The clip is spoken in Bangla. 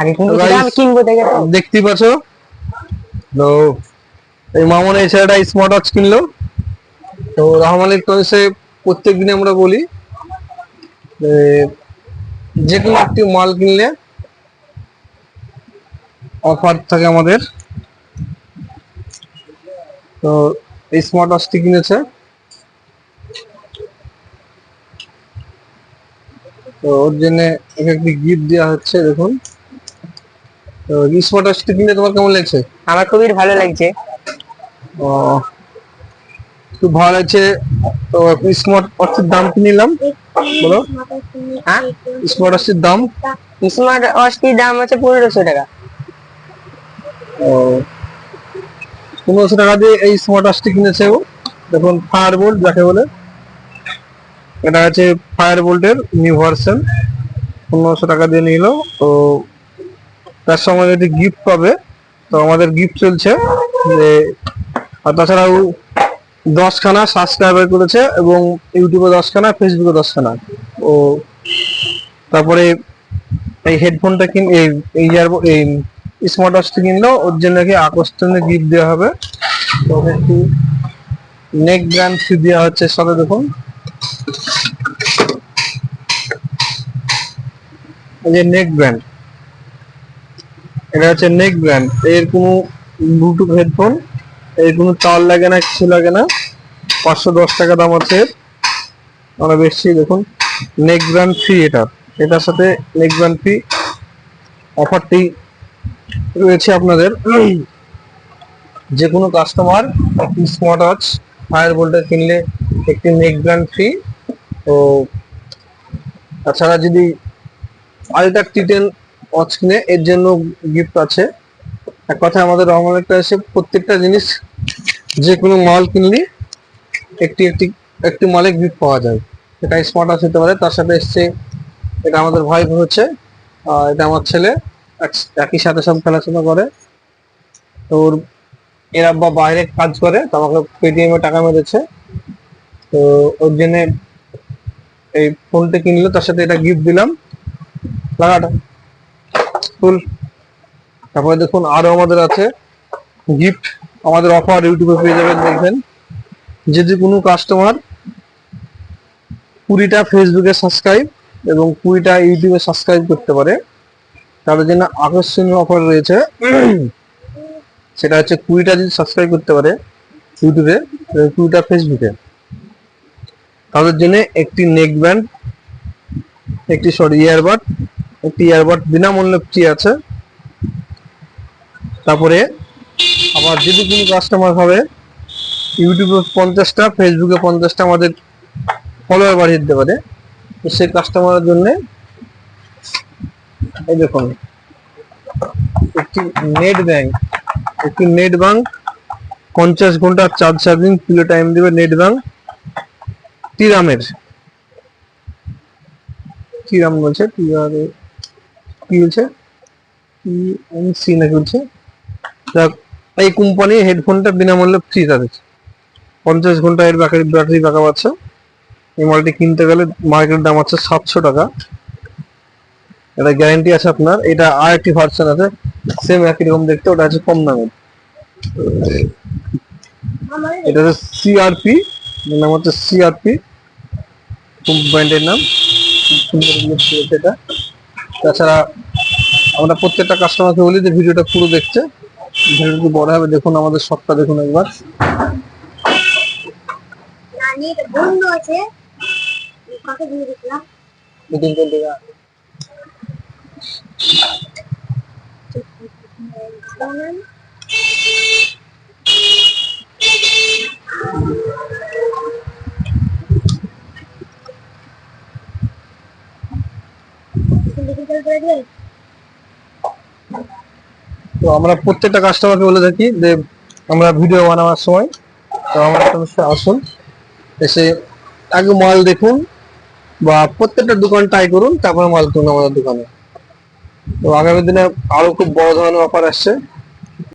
আগে কিন্তু সেটা আমি কিনবো দেখে তো। দেখতেই পাচ্ছ তো এই মামুন এই ছেলেটা স্মার্ট ওয়াচ কিনলো। তো রহমান ইলেকট্রনিক্সে প্রত্যেক দিন আমরা বলি যে কোনো একটি মাল কিনলে অফার থাকে আমাদের। তো এই স্মার্ট ওয়াচটি কিনেছে, তো ওর জন্য একটি গিফট দেওয়া হচ্ছে। দেখুন, তো স্মার্ট ওয়াচটি কিনে তোমার কেমন লাগছে? আমার খুবই ভালো লাগছে। ও, খুব ভালো লাগছে। তো স্মার্ট ওয়াচের দাম কি নিলাম বলো? হ্যাঁ, স্মার্ট ওয়াচের দাম স্মার্ট ওয়াচটির দাম হচ্ছে 1500 টাকা। ও, 1500 টাকা দিয়ে এই স্মার্ট ওয়াচটি কিনেছে ও। দেখুন, ফায়ার বোল্ট যাকে বলে, এটা আছে ফায়ার বোল্টের নিউ ভার্সন। 1500 টাকা দিয়ে নিল। তো তার সঙ্গে যদি গিফট পাবে, তো আমাদের গিফট চলছে যে, আর তাছাড়াও 10খানা সাবস্ক্রাইবার করেছে এবং ইউটিউবে 10খানা, ফেসবুকে 10খানা। ও তারপরে এই হেডফোনটা এই স্মার্ট ওয়াচটা কিনলো, ওর জন্য কি আকর্ষণীয় গিফট দেওয়া হবে। তো ওকে একটু নেক ব্যান্ড ফ্রি দেওয়া হচ্ছে সাথে। দেখুন, এই যে নেক ব্যান্ড, এটা হচ্ছে নেক ব্যান্ড। এর কোনো ব্লুটুথ হেডফোন, এর কোনো তার লাগে না, কিছু লাগে না। 510 টাকা দাম আছে এর, আমরা বেশি। দেখুন, নেক ব্যান্ড ফ্রি এটার সাথে নেক ব্যান্ড ফ্রি অফারটি রয়েছে আপনাদের। যে কোনো কাস্টমার একটি স্মার্ট ওয়াচ ফায়ার বোল্টের কিনলে একটি নেক ব্যান্ড ফ্রি। তো তাছাড়া যদি আলট্রা টি10 ওয়াচ কিনে এর জন্য গিফট আছে। এক কথায় আমাদের রহমান একটা এসে প্রত্যেকটা জিনিস, যে কোনো মাল কিনলে একটি একটি একটি মালে গিফট পাওয়া যায়। এটা স্মার্ট ওয়াচ হতে পারে। তার সাথে এসছে, এটা আমাদের ভাই হচ্ছে, এটা আমার ছেলে, একই সাথে সব খেলাধুলা করে। তো এর আব্বা বাইরে কাজ করে, তো আমাকে পেটিএম এ টাকা মেরেছে। তো ওর জন্য এই ফোনটা কিনলো, তার সাথে এটা গিফট দিলাম। লাগাটা ফুল। তারপরে দেখুন, আরো আমাদের আছে গিফট, আমাদের অফার ইউটিউবে পেয়ে যাবেন। দেখবেন, যদি কোনো কাস্টমার 20টা ফেসবুকে সাবস্ক্রাইব এবং 20টা ইউটিউবে সাবস্ক্রাইব করতে পারে, তাদের জন্য আকর্ষণীয় অফার রয়েছে। সেটা হচ্ছে 20টা যদি সাবস্ক্রাইব করতে পারে ইউটিউবে, 20টা ফেসবুকে, তাদের জন্য একটি নেক ব্যান্ড, একটি ইয়ারবাড বিনামূল্যে ফ্রি আছে। তারপরে আবার যদি কোনো কাস্টমার হবে ইউটিউবে 50টা, ফেসবুকে 50টা আমাদের ফলোয়ার বাড়িয়ে দিতে পারে, তো সেই কাস্টমারের জন্য এই দেখুন, একটি নেট ব্যাংক 50 ঘন্টা চার্জ চার্জিং পুরো টাইম দেবে। নেট ব্যাংক টিরামের, টিরাম বলছে, কি বলছে, টিএমসি নাকি বলছে। এই কোম্পানি হেডফোনটা বিনামূল্যে ফ্রি তাদের। 50 ঘন্টা এর ব্যাটারি ব্যাকআপ আছে। এই মালটি কিনতে গেলে মার্কেট দাম আছে 700 টাকা। এটা গ্যারান্টি আছে আপনার। এটা আর একটি ভার্সন আছে সেম একই রকম দেখতে, ওটা আছে কম দামের। এটা হচ্ছে সিআরপি, নাম হচ্ছে সিআরপি ব্র্যান্ডের নাম। এটা তাছাড়া আমরা প্রত্যেকটা কাস্টমারকে বলি যে ভিডিওটা পুরো দেখতে, ভিডিওটি বড় হবে। দেখুন আমাদের শপটা দেখুন একবার। বন্ধু আছে, কাকে দিয়ে দিলাম মিটিং করতে তো আমরা প্রত্যেকটা কাস্টমারকে বলে থাকি যে আমরা ভিডিও বানানোর সময়, তো আমরা আসুন, এসে আগে মাল দেখুন বা প্রত্যেকটা দোকান ট্রাই করুন, তারপরে মাল কিনুন আমাদের দোকানে। তো আগামী দিনে আরো খুব বড় ধরনের অফার আসছে।